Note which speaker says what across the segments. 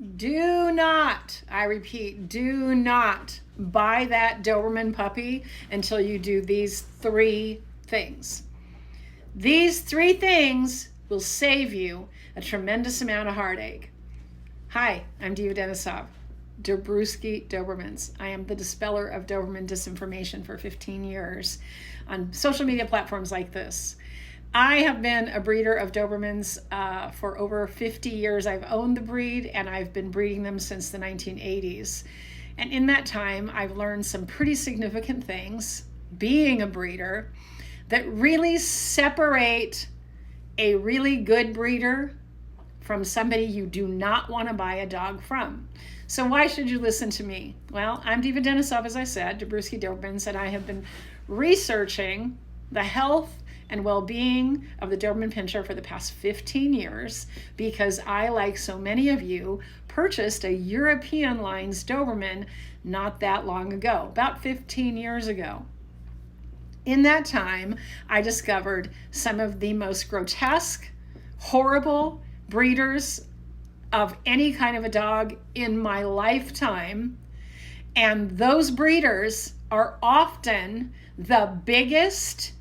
Speaker 1: Do not, I repeat, do not buy that Doberman puppy until you do these 3 things. These 3 things will save you a tremendous amount of heartache. Hi, I'm Diva Denisov, Dobruski Dobermans. I am the dispeller of Doberman disinformation for 15 years on social media platforms like this. I have been a breeder of Dobermans for over 50 years. I've owned the breed and I've been breeding them since the 1980s. And in that time, I've learned some pretty significant things being a breeder that really separate a really good breeder from somebody you do not want to buy a dog from. So why should you listen to me? Well, I'm Diva Denisov, as I said, Dobruski Dobermans, and I have been researching the health and well-being of the Doberman Pinscher for the past 15 years because I, like so many of you, purchased a European lines Doberman not that long ago, about 15 years ago. In that time, I discovered some of the most grotesque, horrible breeders of any kind of a dog in my lifetime. And those breeders are often the biggest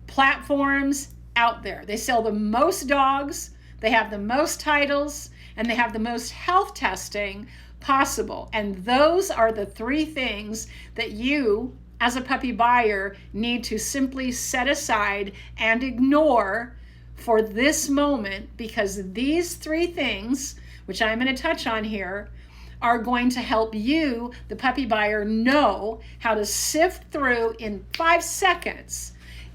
Speaker 1: platforms out there. They sell the most dogs, they have the most titles, and they have the most health testing possible. And those are the 3 things that you, as a puppy buyer, need to simply set aside and ignore for this moment, because these 3 things, which I'm going to touch on here, are going to help you, the puppy buyer, know how to sift through in 5 seconds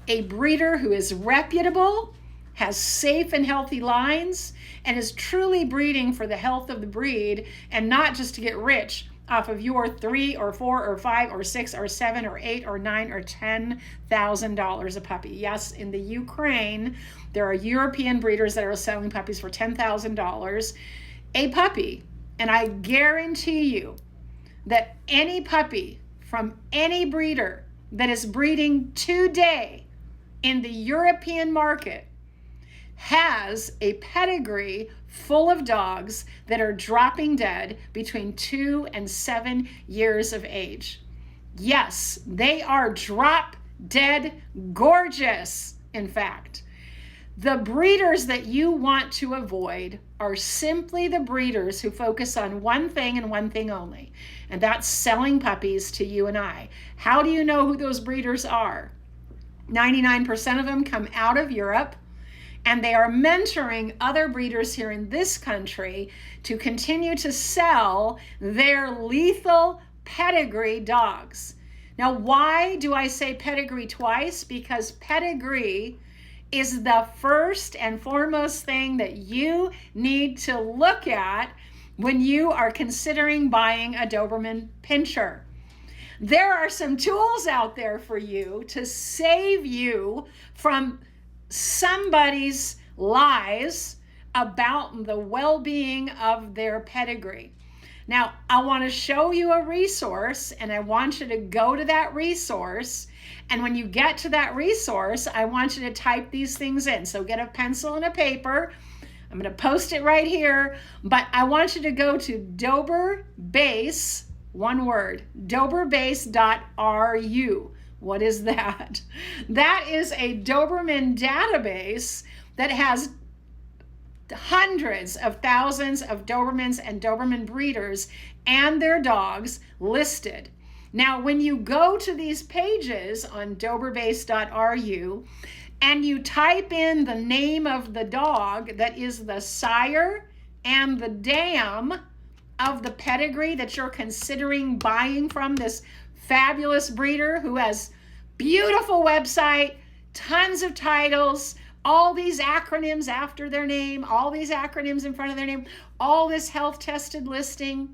Speaker 1: a breeder who is reputable, has safe and healthy lines, and is truly breeding for the health of the breed and not just to get rich off of your $3 or $4 or $5 or $6 or $7 or $8 or $9 or $10,000 a puppy. Yes, in the Ukraine, there are European breeders that are selling puppies for $10,000 a puppy. And I guarantee you that any puppy from any breeder that is breeding today in the European market has a pedigree full of dogs that are dropping dead between 2 and 7 years of age. Yes, they are drop dead gorgeous, in fact. The breeders that you want to avoid are simply the breeders who focus on one thing and one thing only, and that's selling puppies to you and I. How do you know who those breeders are? 99% of them come out of Europe, and they are mentoring other breeders here in this country to continue to sell their lethal pedigree dogs. Now, why do I say pedigree twice? Because pedigree is the first and foremost thing that you need to look at when you are considering buying a Doberman Pinscher. There are some tools out there for you to save you from somebody's lies about the well-being of their pedigree. Now, I want to show you a resource, and I want you to go to that resource. And when you get to that resource, I want you to type these things in. So get a pencil and a paper. I'm going to post it right here, but I want you to go to Doberbase, one word, doberbase.ru. What is that? That is a Doberman database that has hundreds of thousands of Dobermans and Doberman breeders and their dogs listed. Now, when you go to these pages on doberbase.ru and you type in the name of the dog that is the sire and the dam of the pedigree that you're considering buying from this fabulous breeder who has beautiful website, tons of titles, all these acronyms after their name, all these acronyms in front of their name, all this health tested listing,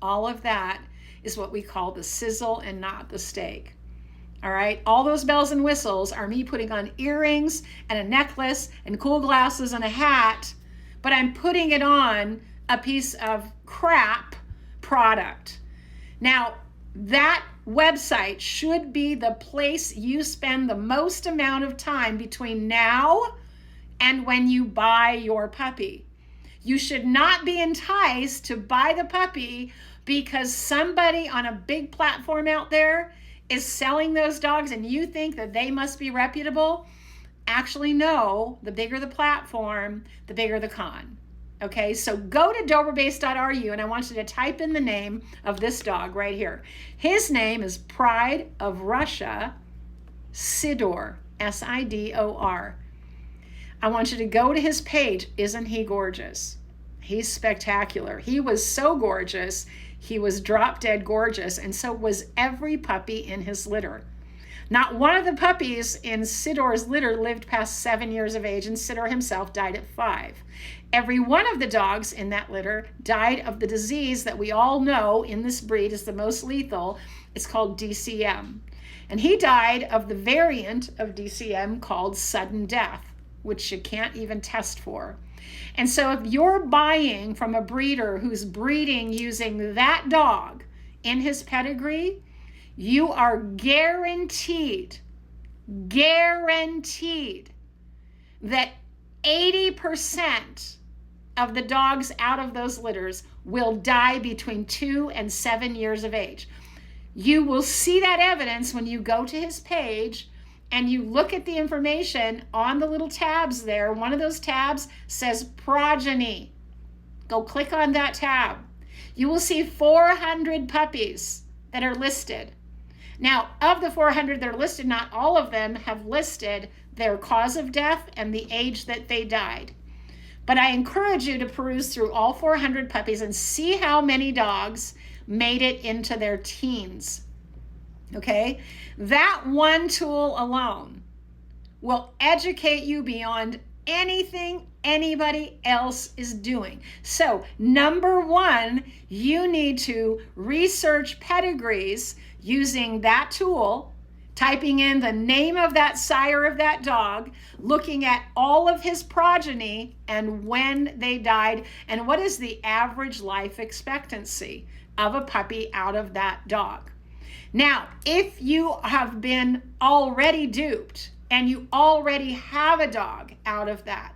Speaker 1: all of that is what we call the sizzle and not the steak. All right, all those bells and whistles are me putting on earrings and a necklace and cool glasses and a hat, but I'm putting it on a piece of crap product. Now, that website should be the place you spend the most amount of time between now and when you buy your puppy. You should not be enticed to buy the puppy because somebody on a big platform out there is selling those dogs and you think that they must be reputable. Actually, no, the bigger the platform, the bigger the con. Okay, so go to doberbase.ru and I want you to type in the name of this dog right here. His name is Pride of Russia, Sidor, S-I-D-O-R. I want you to go to his page. Isn't he gorgeous? He's spectacular. He was so gorgeous, he was drop dead gorgeous, and so was every puppy in his litter. Not one of the puppies in Sidor's litter lived past 7 years of age, and Sidor himself died at 5. Every one of the dogs in that litter died of the disease that we all know in this breed is the most lethal. It's called DCM. And he died of the variant of DCM called sudden death, which you can't even test for. And so if you're buying from a breeder who's breeding using that dog in his pedigree, you are guaranteed that 80% of the dogs out of those litters will die between 2 and 7 years of age. You will see that evidence when you go to his page and you look at the information on the little tabs there. One of those tabs says progeny. Go click on that tab. You will see 400 puppies that are listed. Now, of the 400 that are listed, not all of them have listed their cause of death and the age that they died. But I encourage you to peruse through all 400 puppies and see how many dogs made it into their teens. Okay? That one tool alone will educate you beyond anything anybody else is doing. So, number one, you need to research pedigrees using that tool, typing in the name of that sire of that dog, looking at all of his progeny and when they died, and what is the average life expectancy of a puppy out of that dog. Now, if you have been already duped and you already have a dog out of that,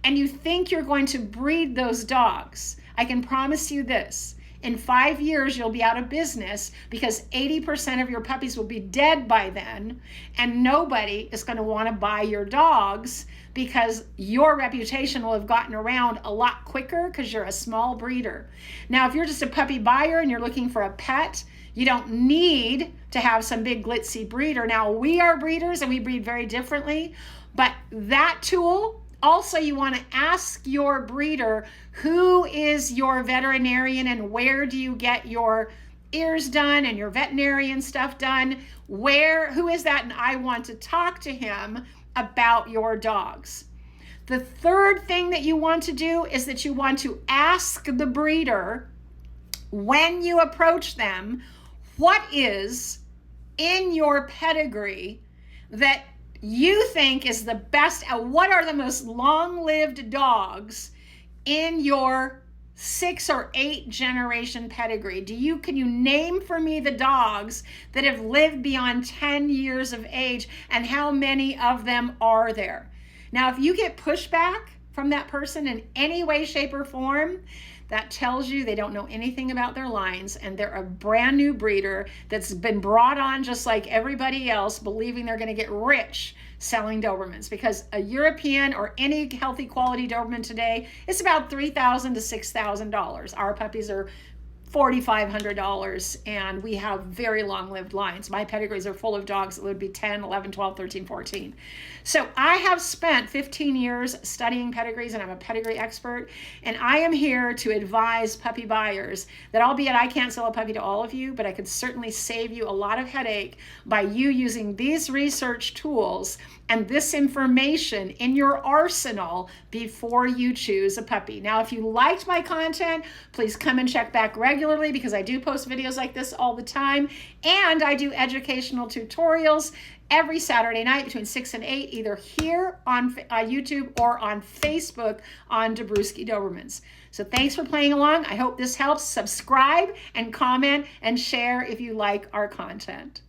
Speaker 1: and you think you're going to breed those dogs, I can promise you this. In 5 years, you'll be out of business because 80% of your puppies will be dead by then, and nobody is going to want to buy your dogs because your reputation will have gotten around a lot quicker because you're a small breeder. Now, if you're just a puppy buyer and you're looking for a pet, you don't need to have some big glitzy breeder. Now, we are breeders and we breed very differently, but that tool, also, you want to ask your breeder, who is your veterinarian and where do you get your ears done and your veterinarian stuff done? Who is that? And I want to talk to him about your dogs. The third thing that you want to do is that you want to ask the breeder, when you approach them, what is in your pedigree that you think is the best, what are the most long-lived dogs in your 6 or 8 generation pedigree? Can you name for me the dogs that have lived beyond 10 years of age, and how many of them are there? Now, if you get pushback from that person in any way, shape, or form, that tells you they don't know anything about their lines and they're a brand new breeder that's been brought on just like everybody else, believing they're going to get rich selling Dobermans, because a European or any healthy quality Doberman today is about $3,000 to $6,000. Our puppies are $4,500, and we have very long-lived lines. My pedigrees are full of dogs that would be 10, 11, 12, 13, 14. So I have spent 15 years studying pedigrees, and I'm a pedigree expert, and I am here to advise puppy buyers that, albeit I can't sell a puppy to all of you, but I could certainly save you a lot of headache by you using these research tools and this information in your arsenal before you choose a puppy. Now, if you liked my content, please come and check back regularly, because I do post videos like this all the time, and I do educational tutorials every Saturday night between 6 and 8, either here on YouTube or on Facebook on Dabrowski Dobermans. So thanks for playing along. I hope this helps. Subscribe and comment and share if you like our content.